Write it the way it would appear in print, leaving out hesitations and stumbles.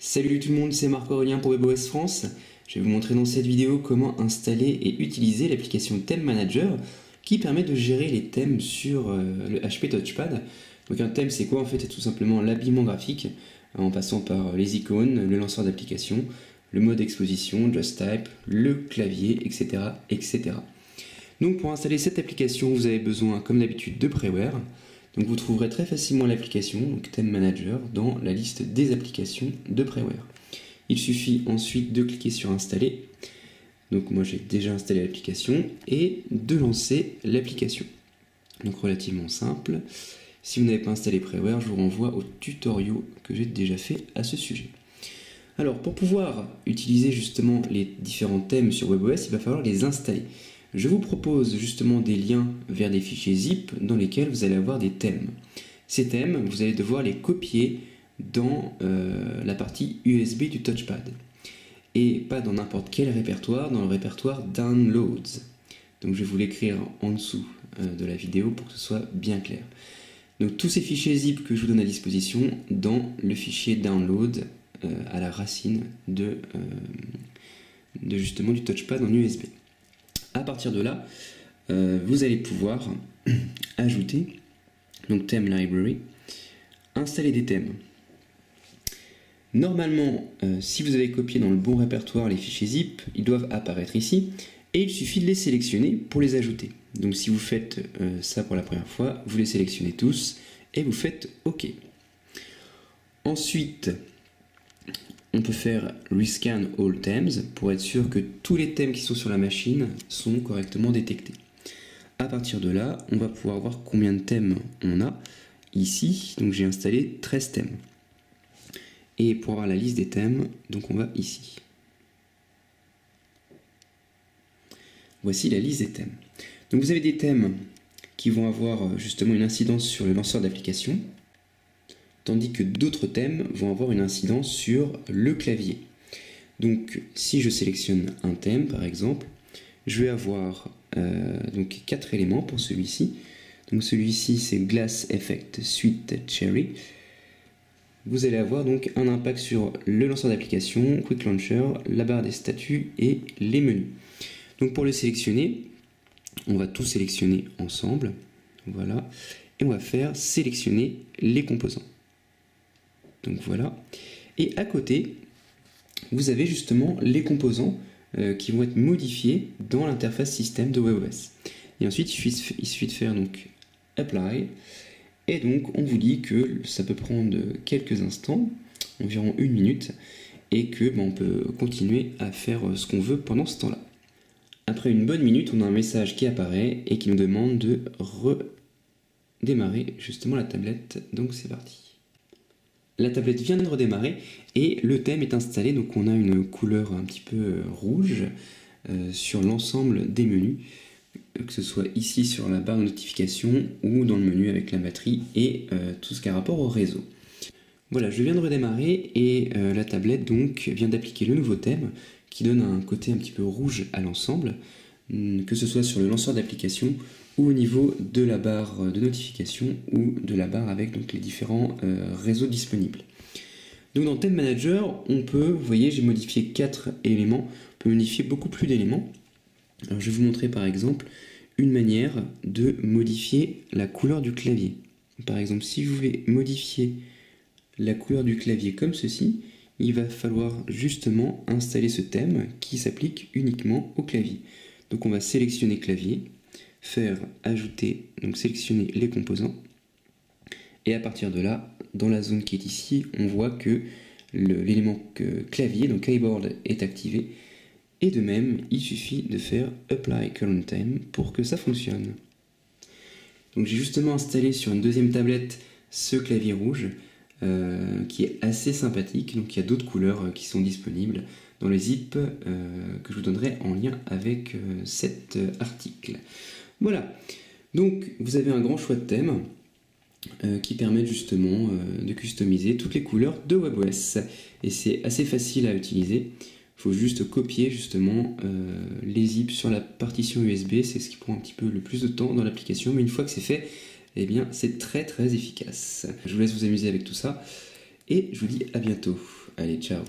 Salut tout le monde, c'est Marc-Aurélien pour WebOS France. Je vais vous montrer dans cette vidéo comment installer et utiliser l'application Theme Manager qui permet de gérer les thèmes sur le HP Touchpad. Donc un thème, c'est quoi en fait? C'est tout simplement l'habillement graphique en passant par les icônes, le lanceur d'application, le mode exposition, Just Type, le clavier, etc., etc. Donc pour installer cette application, vous avez besoin comme d'habitude de Praeware. Donc vous trouverez très facilement l'application, donc Theme Manager, dans la liste des applications de Praeware. Il suffit ensuite de cliquer sur Installer. Donc moi j'ai déjà installé l'application et de lancer l'application. Donc relativement simple. Si vous n'avez pas installé Praeware, je vous renvoie au tutoriel que j'ai déjà fait à ce sujet. Alors pour pouvoir utiliser justement les différents thèmes sur WebOS, il va falloir les installer. Je vous propose justement des liens vers des fichiers zip dans lesquels vous allez avoir des thèmes. Ces thèmes, vous allez devoir les copier dans la partie USB du touchpad. Et pas dans n'importe quel répertoire, dans le répertoire Downloads. Donc je vais vous l'écrire en dessous de la vidéo pour que ce soit bien clair. Donc tous ces fichiers zip que je vous donne à disposition dans le fichier Download à la racine de justement du touchpad en USB. À partir de là, vous allez pouvoir ajouter donc Theme Library, installer des thèmes. Normalement, si vous avez copié dans le bon répertoire les fichiers zip, ils doivent apparaître ici et il suffit de les sélectionner pour les ajouter. Donc si vous faites ça pour la première fois, vous les sélectionnez tous et vous faites OK. Ensuite, on peut faire Rescan All Themes pour être sûr que tous les thèmes qui sont sur la machine sont correctement détectés. À partir de là, on va pouvoir voir combien de thèmes on a ici. Donc j'ai installé 13 thèmes. Et pour avoir la liste des thèmes, donc on va ici. Voici la liste des thèmes. Donc vous avez des thèmes qui vont avoir justement une incidence sur le lanceur d'application, tandis que d'autres thèmes vont avoir une incidence sur le clavier. Donc si je sélectionne un thème par exemple, je vais avoir donc 4 éléments pour celui-ci. Donc celui-ci c'est Glass Effect Sweet Cherry. Vous allez avoir donc un impact sur le lanceur d'application, Quick Launcher, la barre des statuts et les menus. Donc pour le sélectionner, on va tout sélectionner ensemble. Voilà. Et on va faire sélectionner les composants. Donc voilà. Et à côté, vous avez justement les composants qui vont être modifiés dans l'interface système de WebOS. Et ensuite, il suffit de faire donc Apply. Et donc, on vous dit que ça peut prendre quelques instants, environ 1 minute, et que on peut continuer à faire ce qu'on veut pendant ce temps-là. Après une bonne minute, on a un message qui apparaît et qui nous demande de redémarrer justement la tablette. Donc c'est parti. La tablette vient de redémarrer et le thème est installé, donc on a une couleur un petit peu rouge sur l'ensemble des menus, que ce soit ici sur la barre de notification ou dans le menu avec la batterie et tout ce qui a rapport au réseau. Voilà, je viens de redémarrer et la tablette donc vient d'appliquer le nouveau thème qui donne un côté un petit peu rouge à l'ensemble, que ce soit sur le lanceur d'application ou au niveau de la barre de notification ou de la barre avec donc les différents réseaux disponibles. Donc dans Theme Manager, on peut, vous voyez, j'ai modifié 4 éléments, on peut modifier beaucoup plus d'éléments. Alors je vais vous montrer par exemple une manière de modifier la couleur du clavier. Par exemple, si je voulais modifier la couleur du clavier comme ceci, il va falloir justement installer ce thème qui s'applique uniquement au clavier. Donc on va sélectionner clavier, faire ajouter, donc sélectionner les composants, et à partir de là, dans la zone qui est ici, on voit que l'élément clavier, donc keyboard, est activé, et de même, il suffit de faire Apply Current Theme pour que ça fonctionne. Donc j'ai justement installé sur une deuxième tablette ce clavier rouge, qui est assez sympathique. Donc il y a d'autres couleurs qui sont disponibles dans le zip que je vous donnerai en lien avec cet article. Voilà, donc vous avez un grand choix de thèmes qui permettent justement de customiser toutes les couleurs de WebOS et c'est assez facile à utiliser. Il faut juste copier justement les zips sur la partition USB, c'est ce qui prend un petit peu le plus de temps dans l'application, mais une fois que c'est fait, eh bien c'est très efficace. Je vous laisse vous amuser avec tout ça et je vous dis à bientôt. Allez, ciao.